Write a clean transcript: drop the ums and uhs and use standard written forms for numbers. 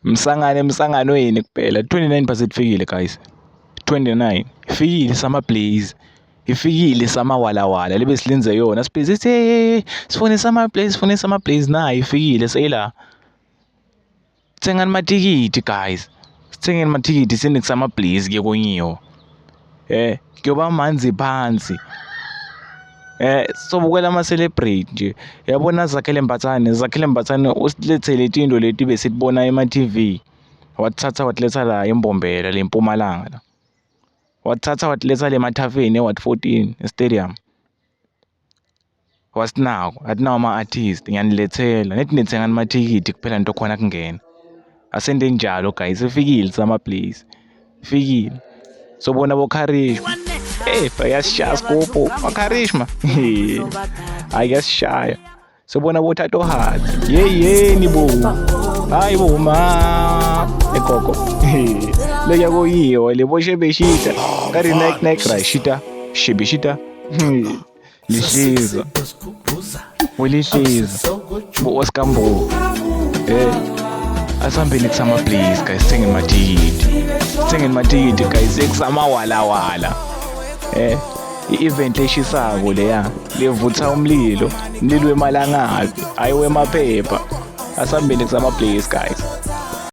Emsanganweni kuphela 29% fikile guys. 29 ifikile Summer Blaze. Ifikile samawalawala lebe silinze yona sibhizi sithi sifune Summer Blaze nayo ifikile seyila. Thengani matikiti guys. Sithengeni matikiti sine Summer Blaze ke konyiwa. Kuyoba manzi phansi. Sobukela ama celebrate nje. Yabona Zakhele Mbatsane usilethele into leti besitibona ema TV. Wathatha watletha la eMbombela le Mpumalanga la. Wathatha watletha le Mathafeni wat 14 stadium. Wasinako athi ama artist ngiyanilethela nethi nithengani matikiti kuphela into khona kungena. Asende njalo guys ifikile Summer Blaze. Ifikile. Sobona boKharishma. Bayasishaya scope Karishma. Ayasishaya. Sobona boThato Heart. Yeyeni bo. Hayi bo ma. Ekoko. Le yakoyiwa le boshe beshita. Kari Nike rashita. Shibishita. Lihliza. Welihliza. Bo Oskambo. Asambeni Summer Blaze guys singing matikiti guys ekusama-wala i-event eshisako leya levutha umlilo wemalangabi hayi wemaphepha asambeni Summer Blaze guys.